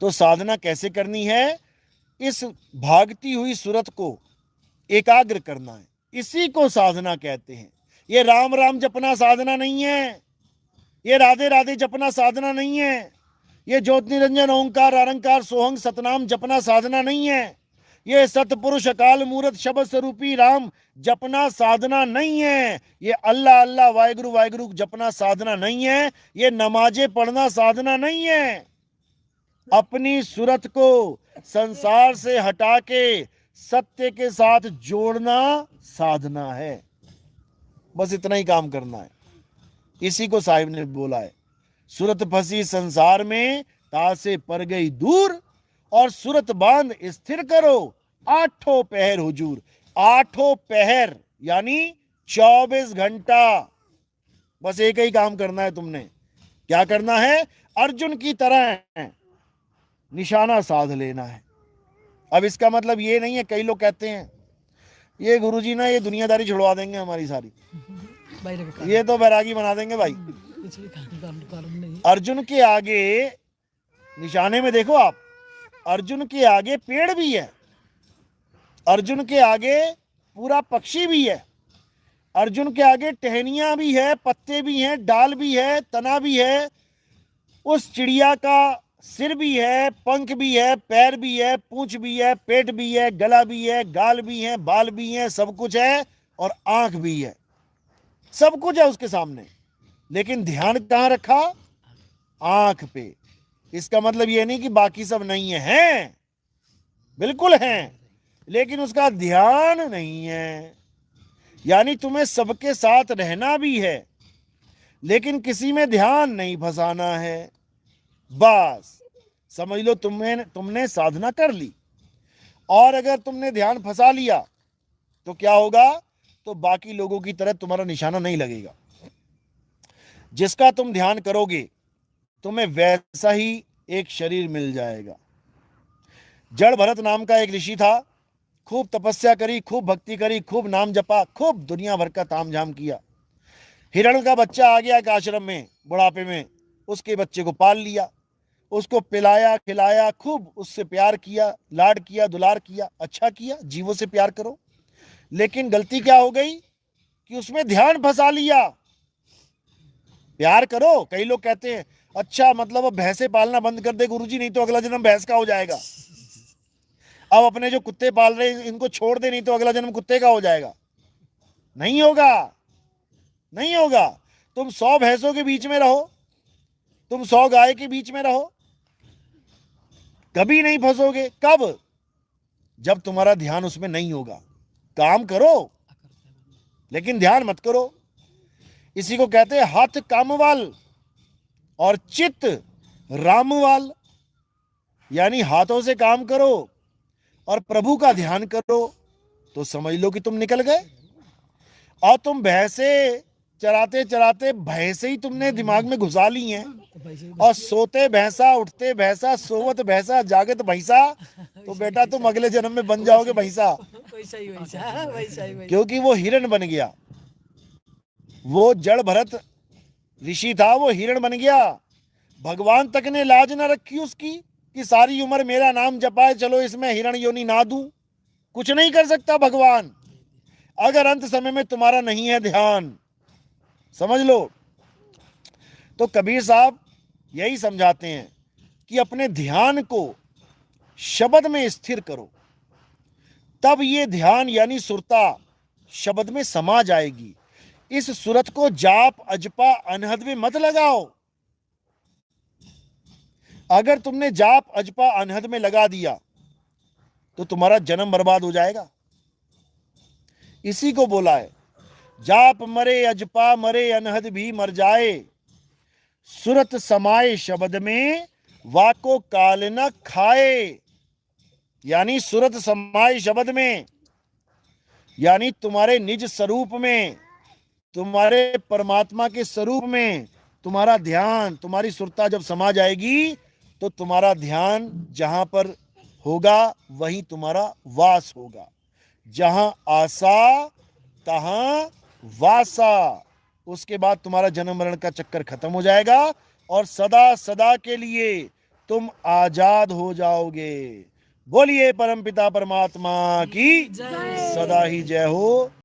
तो साधना कैसे करनी है? इस भागती हुई सूरत को एकाग्र करना है, इसी को साधना कहते हैं। ये राम राम जपना साधना नहीं है, ये राधे राधे जपना साधना नहीं है, ये ज्योत निरंजन ओंकार अरंकार सोहंग सतनाम जपना साधना नहीं है, ये सतपुरुष अकाल मूरत शब्द स्वरूपी राम जपना साधना नहीं है, ये अल्लाह अल्लाह वाहिगुरु वाहिगुरु जपना साधना नहीं है, ये नमाजें पढ़ना साधना नहीं है। अपनी सूरत को संसार से हटा के सत्य के साथ जोड़ना साधना है। बस इतना ही काम करना है। इसी को साहिब ने बोला है, सूरत फंसी संसार में तासे पर गई दूर, और सूरत बांध स्थिर करो आठों पहर हुजूर। आठों पहर यानी 24 घंटा बस एक ही काम करना है तुमने। क्या करना है? अर्जुन की तरह निशाना साध लेना है। अब इसका मतलब ये नहीं है, कई लोग कहते हैं ये गुरुजी ना ये दुनियादारी छुड़वा देंगे हमारी सारी, ये तो बैरागी बना देंगे भाई। अर्जुन के आगे निशाने में देखो आप, अर्जुन के आगे पेड़ भी है, अर्जुन के आगे पूरा पक्षी भी है, अर्जुन के आगे टहनियां भी है, पत्ते भी हैं, डाल भी है, तना भी है, उस चिड़िया का सिर भी है, पंख भी है, पैर भी है, पूंछ भी है, पेट भी है, गला भी है, गाल भी है, बाल भी है, सब कुछ है, और आंख भी है, सब कुछ है उसके सामने। लेकिन ध्यान कहां रखा? आंख पे। इसका मतलब ये नहीं कि बाकी सब नहीं है, बिल्कुल हैं, लेकिन उसका ध्यान नहीं है। यानी तुम्हें सबके साथ रहना भी है, लेकिन किसी में ध्यान नहीं फंसाना है। बस समझ लो तुमने साधना कर ली, और अगर तुमने ध्यान फंसा लिया तो क्या होगा? तो बाकी लोगों की तरह तुम्हारा निशाना नहीं लगेगा। जिसका तुम ध्यान करोगे तुम्हें वैसा ही एक शरीर मिल जाएगा। जड़ भरत नाम का एक ऋषि था, खूब तपस्या करी, खूब भक्ति करी, खूब नाम जपा, खूब दुनिया भर का तामझाम किया। हिरण का बच्चा आ गया एक आश्रम में बुढ़ापे में, उसके बच्चे को पाल लिया, उसको पिलाया खिलाया, खूब उससे प्यार किया, लाड किया, दुलार किया। अच्छा किया, जीवों से प्यार करो। लेकिन गलती क्या हो गई कि उसमें ध्यान फंसा लिया। प्यार करो, कई लोग कहते हैं अच्छा मतलब अब भैंसे पालना बंद कर दे गुरुजी, नहीं तो अगला जन्म भैंस का हो जाएगा। अब अपने जो कुत्ते पाल रहे हैं इनको छोड़ दे, नहीं तो अगला जन्म कुत्ते का हो जाएगा। नहीं होगा, नहीं होगा। तुम 100 भैंसों के बीच में रहो, तुम 100 गाय के बीच में रहो, कभी नहीं फंसोगे। कब? जब तुम्हारा ध्यान उसमें नहीं होगा। काम करो लेकिन ध्यान मत करो। इसी को कहते हैं हाथ कामवाल और चित्त रामवाल। यानी हाथों से काम करो और प्रभु का ध्यान करो तो समझ लो कि तुम निकल गए। और तुम भैंसे चराते चराते भैंसे ही तुमने दिमाग में घुसा ली हैं, और सोते भैंसा, उठते भैंसा, सोवत भैंसा, जागत भैंसा, तो बेटा तुम अगले जन्म में बन जाओगे भैंसा, क्योंकि वो हिरण बन गया। वो जड़ भरत ऋषि था, वो हिरण बन गया। भगवान तक ने लाज न रखी उसकी कि सारी उम्र मेरा नाम जपाए, चलो इसमें हिरण योनि ना दूं। कुछ नहीं कर सकता भगवान अगर अंत समय में तुम्हारा नहीं है ध्यान। समझ लो। तो कबीर साहब यही समझाते हैं कि अपने ध्यान को शब्द में स्थिर करो, तब ये ध्यान यानी सुरता शब्द में समा जाएगी। इस सूरत को जाप अजपा अनहद में मत लगाओ। अगर तुमने जाप अजपा अनहद में लगा दिया तो तुम्हारा जन्म बर्बाद हो जाएगा। इसी को बोला है जाप मरे अजपा मरे अनहद भी मर जाए, सूरत समाए शब्द में वाको काल न खाए। यानी सूरत समाए शब्द में, यानी तुम्हारे निज स्वरूप में, तुम्हारे परमात्मा के स्वरूप में तुम्हारा ध्यान, तुम्हारी सुरता जब समा जाएगी तो तुम्हारा ध्यान जहां पर होगा वहीं तुम्हारा वास होगा। जहां आशा तहां वासा। उसके बाद तुम्हारा जन्म मरण का चक्कर खत्म हो जाएगा और सदा सदा के लिए तुम आजाद हो जाओगे। बोलिए परमपिता परमात्मा की सदा ही जय हो।